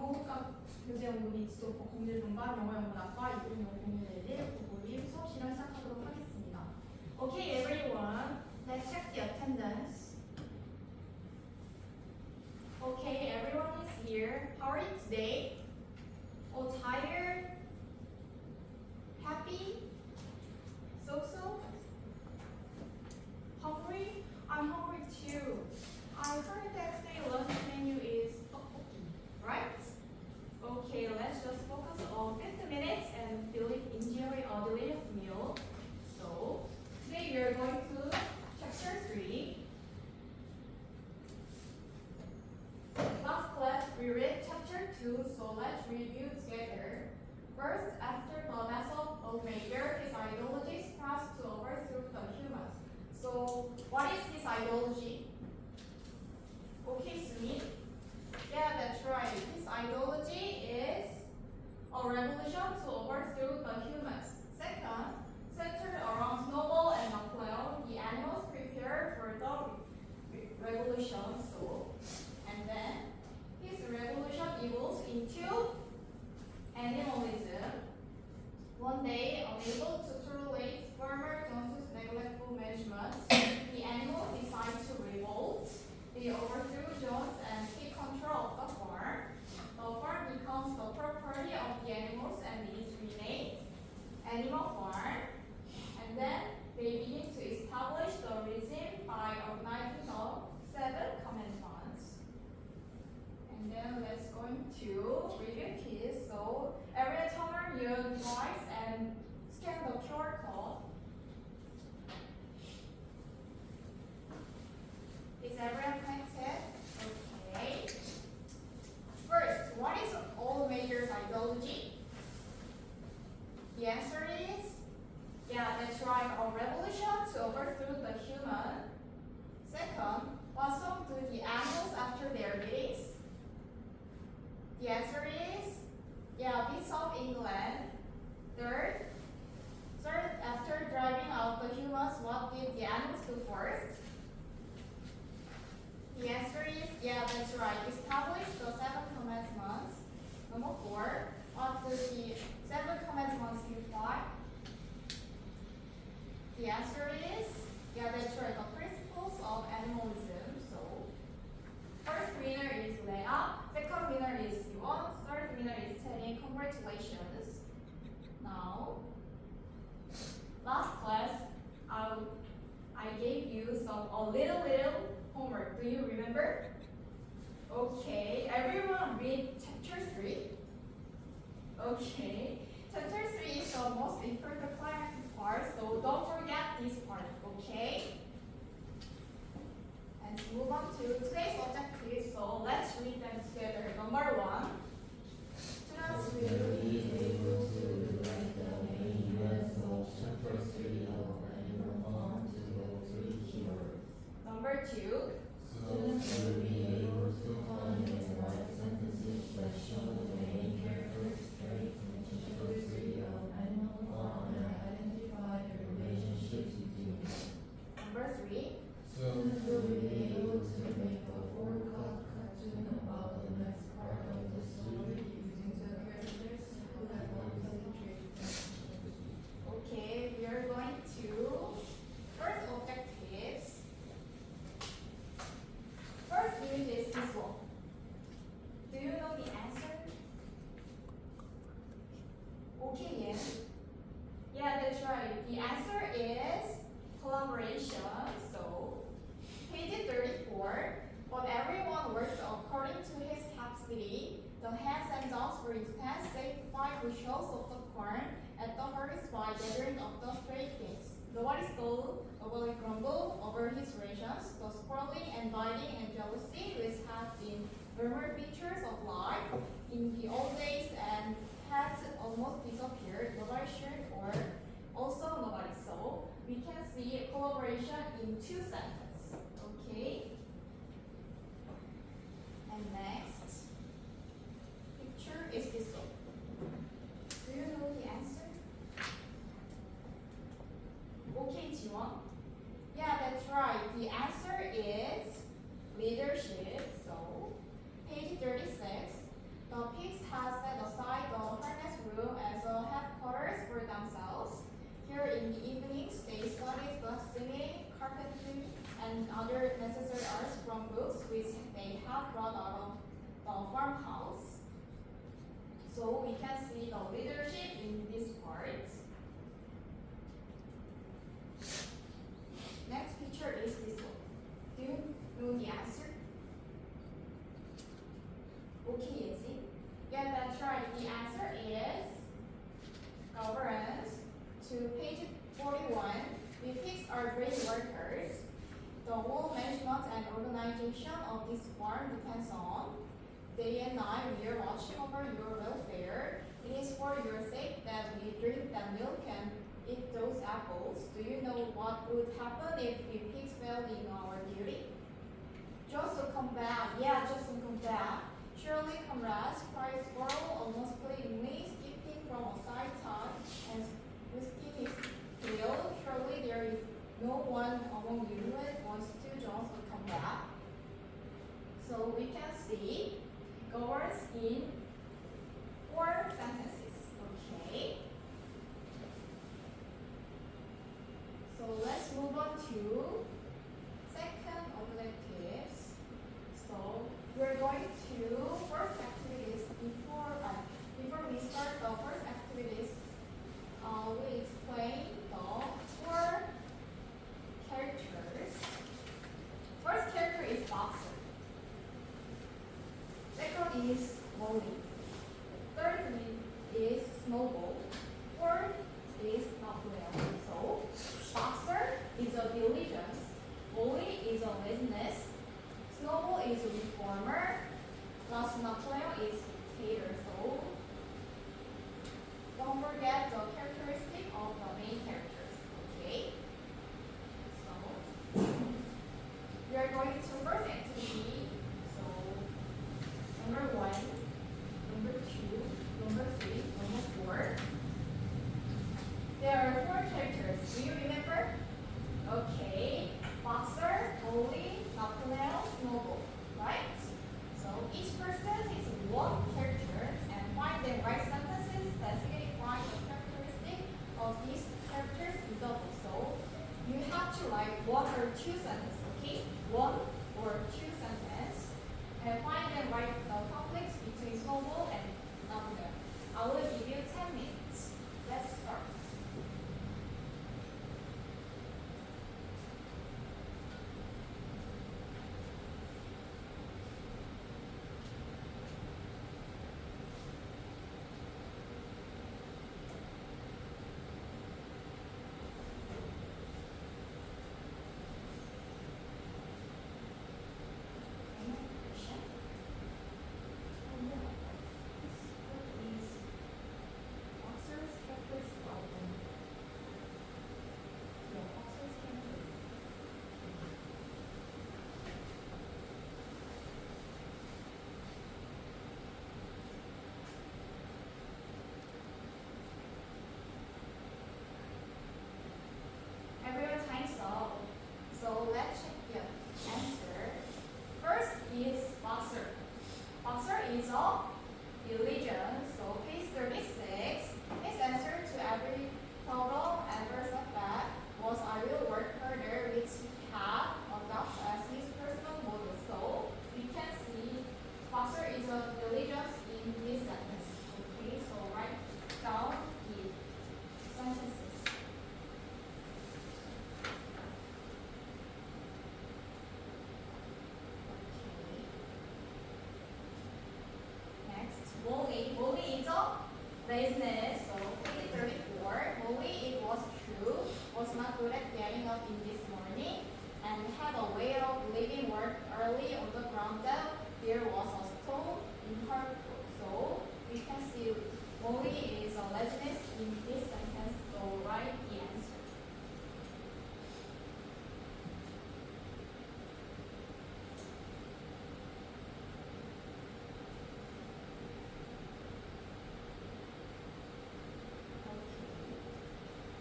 영어교과교재연구및지도법 01분반 영어영문학과 2005-0111 수업 시간 시작하도록 하겠습니다. Okay, everyone, let's check the attendance. Okay, everyone is here. How are you today? Oh, tired? Happy? So? Hungry? I'm hungry too. I heard that today's lunch menu is tteokbokki, right? Okay, let's just focus on 50 minutes and enjoy a delicious meal. So, today we are going to chapter 3. Last class we read chapter 2, so let's review together. First, after the method of Mayer, his ideology spreads to overthrow the humans. So, what is this ideology? Okay, Sumi. Yeah, that's right. His ideology is a revolution to overthrow the humans. Second, centered around Snowball and Napoleon, the animals prepared for the revolution. And then his revolution evolves into animalism. One day, unable to tolerate Farmer Jones's neglectful management, the animals decide to revolt. They overthrew Jones and take control of the farm. The farm becomes the property of the animals and is renamed Animal Farm. And then they begin to establish the regime by organizing the 7 commandments. And then let's go into review keys. So every turn you device and scan the QR code. Is everyone connected? Okay. First, what is all Mayer's ideology? The answer is, yeah, that's right, a revolution to overthrow the human. Second, what song do the animals after their meetings? The answer is, yeah, Beats of England. Third, after driving out the humans, what did the animals do first? The answer is, yeah, that's right. Establish the 7 commandments. Number 4, what do the 7 commandments imply? The answer is, yeah, that's right. The principles of animalism. So, first winner is Leah. Second winner is Yuan. Third winner is Teddy. Congratulations. Now, last class, I gave you a little homework. Do you remember? Okay, everyone read chapter 3. Okay, chapter 3 is the most important climactic part, so don't forget this part, okay? And move on to today's objectives, so let's read them together. Number 1, students will be able to write the main events of chapter 3 of Animal Farm to the 3 keywords. Number 2, students will be able to find and write sentences that show the main characters, traits, and chapter 3 of Animal Farm and identify the relationships between them. Number 3, students will be able to make a 4-cut cartoon about the next part of the story using the characters who have opposite traits. Okay, we are going to first objectives. First unit is this one. Do you know the answer? Okay, yes. Yeah, that's right. The answer is collaboration. So, page 34. But everyone works according to his capacity. The hands and dogs, for instance, saved 5 bushels of the corn at the harvest by gathering up the stray pigs. Nobody stole, nobody grumbled over his rations. The quarreling and biting and jealousy, which have been rumored features of life in the old days and had almost disappeared. Nobody shared or also nobody saw. We can see collaboration in 2 sentences. Okay. And next picture is this one. Do you know the answer? Okay, Jiwon. Yeah, that's right. The answer is leadership. So, page 36. The got brought out of the farmhouse. So we can see the leadership in this part. Next picture is this one. Do you know the answer? Okay, is it? Yeah, that's right. The answer is governance. To page 41, we fix our great workers. The whole management and organization of this farm depends on. Day and night we are watching over your welfare. It is for your sake that we drink that milk and eat those apples. Do you know what would happen if we pigs failed in our duty? Joseph, come back. Yeah, Joseph, come back. Surely, comrades, cried Squirrel almost pleadingly, skipping from a side side and whisking his tail. Surely there is no one among you who wants to Joseph come back. So we can see governs in 4 sentences. Okay. So let's move on to second objectives. So we're going to first activities before we start the first activities. We explain the 4 characters. First character is boxer. Second is Molly. Third is Snowball. Fourth is Napoleon. So boxer is a diligence. Molly is a laziness. Snowball is a reformer. Last Napoleon is dictator. So don't forget the characteristic of the main characters. Okay. So we are going to first activity. So number 1, number 2, number 3, number 4. There are 4 characters. Do you remember? Okay. Boxer, Molly, Napoleon, Snowball. Right? So each person is 1 character and find the right sentences that signify the characteristic of these characters in the book. So you have to write 1 or 2 sentences. Okay? 1 or 2 sentences. And find and write the conflicts between Snowball and Napoleon. I will give you 10 minutes. Let's start. Everyone time's up. So let's check the answer. First is boxer. Boxer is a religion. So page 36. His answer to every problem adverse effect was I will work harder, which he had adopted as his personal motto. So we can see boxer is a religion in this sentence. Okay, so write down the sentences. Molly is a laziness. So page 34. Molly, it was true, was not good at getting up in this morning and had a way of leaving work early on the ground that there was a stone in her foot. So we can see Molly is a laziness in this sentence. So write the answer.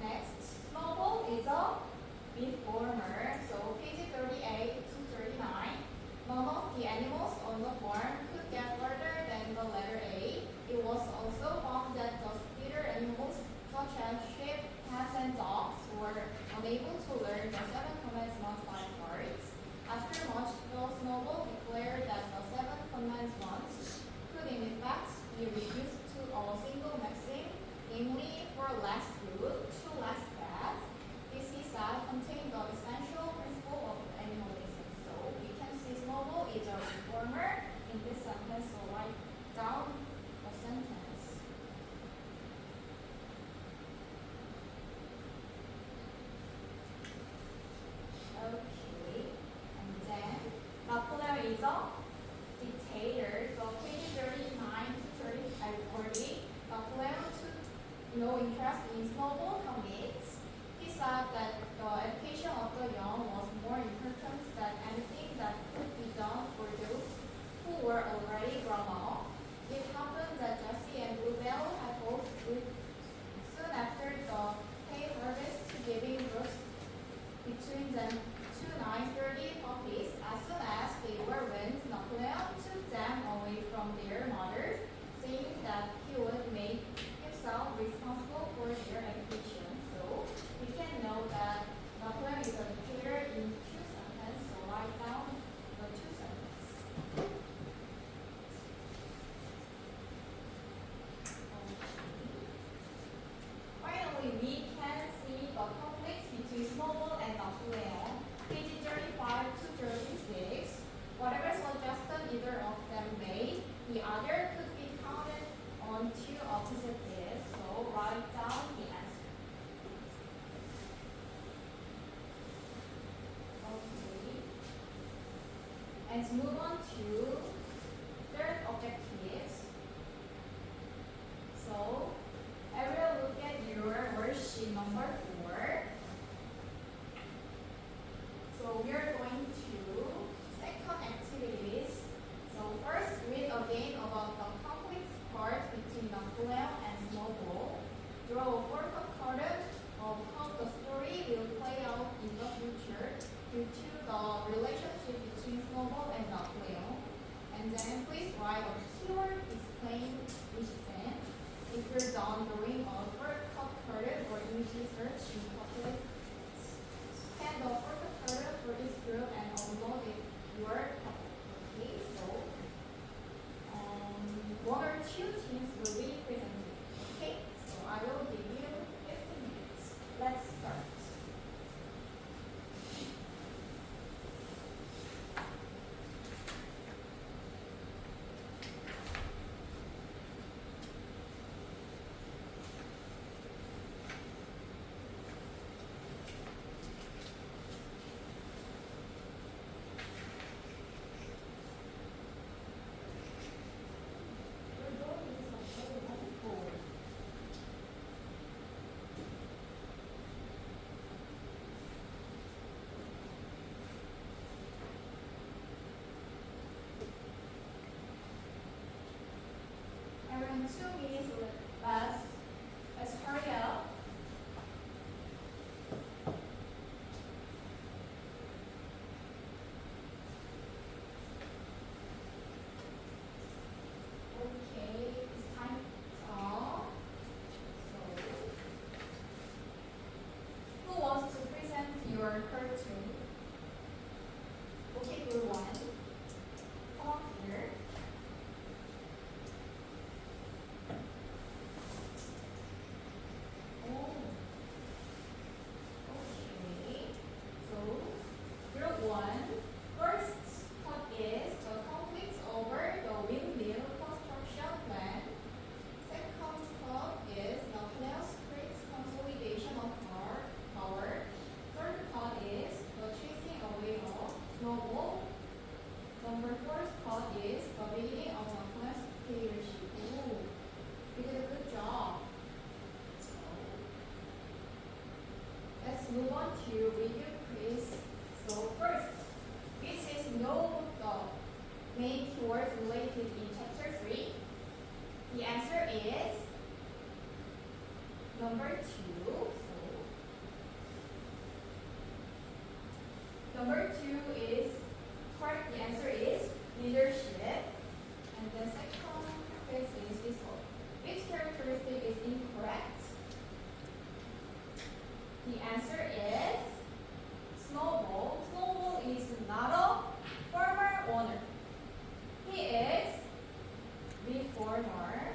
Next, Snowball is a reformer. So page 38 to 39. None of the animals on the farm on to opposite is, so write down the answer. Okay. And move on to third objectives. So everyone look at your worksheet number 4. So we are going to second activities. So first, read again about the conflict part between the whale and snowball. Draw a forecast pattern of how the story will play out in the future due to the relationship between snowball and the whale. And then please write a keyword explain each scene. If you're done drawing a forecast pattern or image search, you calculate scan the forecast pattern for each group and upload it your topic. Okay, so one or two teams will be presented. Okay, so I will give you 15 minutes. Let's start. Around 2 minutes left. Let's hurry up. Okay, it's time to talk. So, who wants to present your cartoon? Okay, group 1. Come on here. Move on to review quiz. So first, which is no the main keywords related in chapter 3? The answer is number 2. So number 2 is correct. The answer is leadership. And the second quiz is this one. Which characteristic is incorrect? The answer is Snowball. Snowball is not a former owner. He is the foreigner.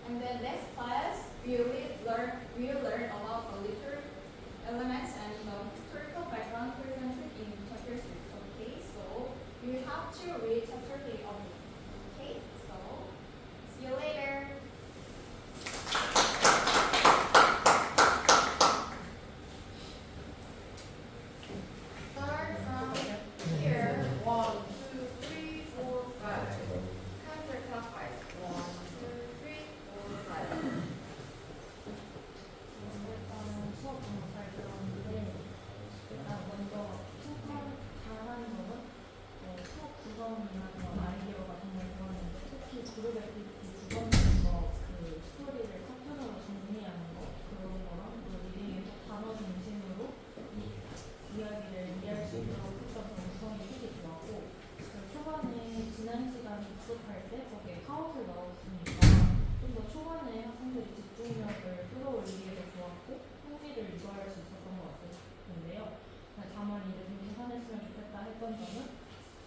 And then next class, we will learn about the literary elements and the historical background presented in chapter 6. Okay, so you have to read chapter 8 only. Okay, so see you later.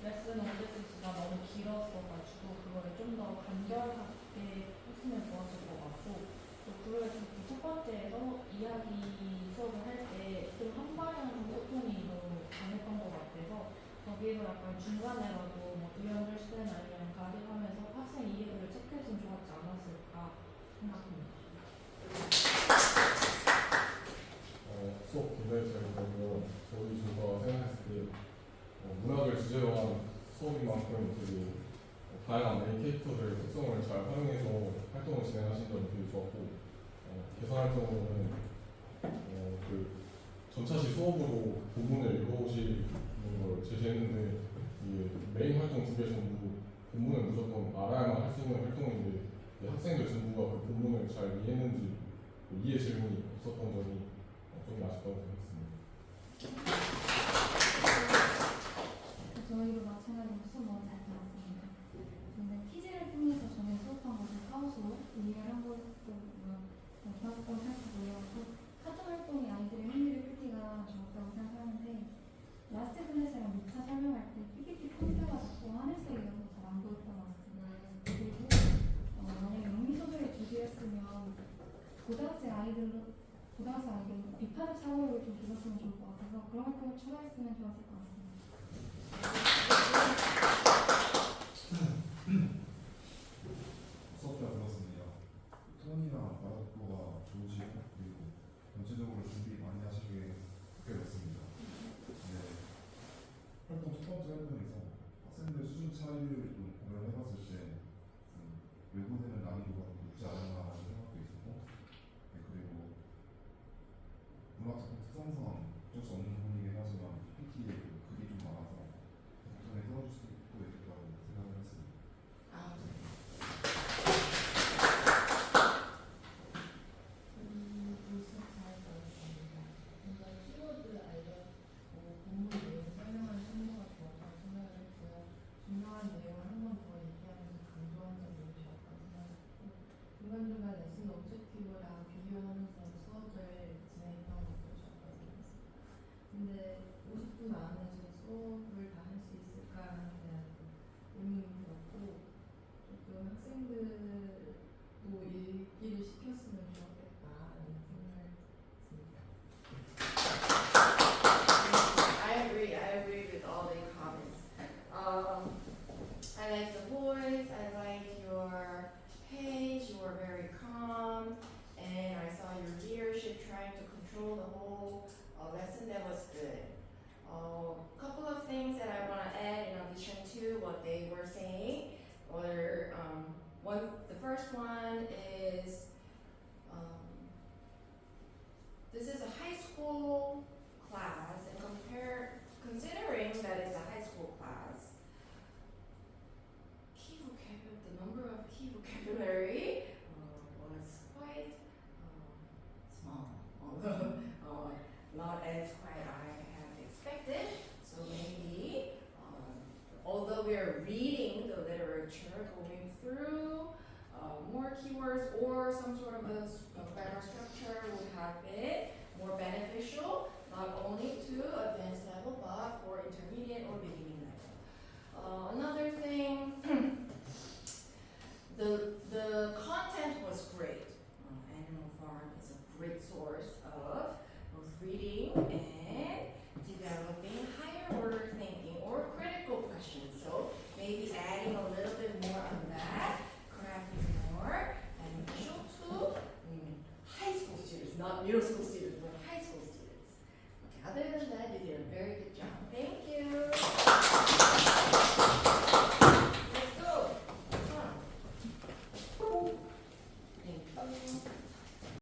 레슨 오브젝트가 너무 길었어가지고 그거를 좀 더 간결하게 했으면 좋았을 것 같고 또 그래서 첫 번째 이야기 수업을 할 때 좀 한방향 소통이 너무 강했던 것 같아서 거기에서 약간 중간에라도 뭐 Do you understand? 아니면 가입하면서 학생 이해도를 체크했으면 좋았을 캐릭터들의 특성을 잘 활용해서 활동을 진행하신 점이 되게 좋았고, 개선 활동으로는 그 전차시 수업으로 본문을 읽어오시는 걸 제시했는데, 이게 메인 활동 2개 전부 본문을 무조건 알아야만 할 수 있는 활동인데, 학생들 전부가 그 본문을 잘 이해했는지 이해 질문이 없었던 점이 좀 아쉽다고 생각했습니다. 저희도 마찬가지로 수업 너무 잘 들었습니다. 근데 퀴즈를 통해서 저는 수업한 것을 사후수업, 이해를 한 것도 좋았다고 생각하고요. 또 사전 활동이 아이들의 흥미를 끌기가 좋았다고 생각하는데, 라스트 클래스랑 2차 설명할 때 PPT 컴퓨터가 자꾸 하늘색이어서 잘 안 보였던 것 같습니다. 그리고 만약에 영미소설의 주제였으면 고등학생 아이들로 비판적 사고를 좀 길렀으면 좋을 것 같아서 그런 활동을 추가했으면 좋았을 것 같습니다. 수업 잘 들었습니다. 톤이랑 말하도가 좋으시고 그리고 전체적으로 준비 많이 하시게 느껴졌습니다. 네. 활동 첫 번째 활동에서 학생들 수준 차이를 좀 고려해봤을 때 외부되는 난이도가 좀 높지 않았나라는 생각도 있었고, 네, 그리고 문학작품 특성상 어쩔 수 없는 부분이긴 하지만 PPT에 그 글이 좀 많아서 작성에 써줄 수도 있겠다고 생각을 했습니다. 수업 잘 들었습니다. 뭔가 키워드 알려고 본문 내용 설명하는 성모가 좋았다고 생각을 했고요. 중요한 내용을 한 번 더 얘기하면서 강조한 점이 좋았다고 생각했고, 중간중간 레슨 objective랑 비교하면서 수업을 진행했던 것도 좋았다고 생각했습니다. 근데 50분 안에 제 수업을 다 할 수 있을까에 대한 의문이 들었고, 조금 학생들도 읽기를 시켰으면 좋았겠다라는 생각을 했습니다. I agree with all the comments. I like the voice, I like your pace, you were very calm, and I saw your leadership trying to control the whole lesson. That was good. Couple of things that I want to add in addition to what they were saying were the first one is this is a high school class, and considering that it's a high school class, the number of key vocabulary was quite small, although not as quite I have expected. So maybe, although we are reading the literature, going through more keywords or some sort of a grammar structure would have been more beneficial, not only to advanced level, but for intermediate or beginning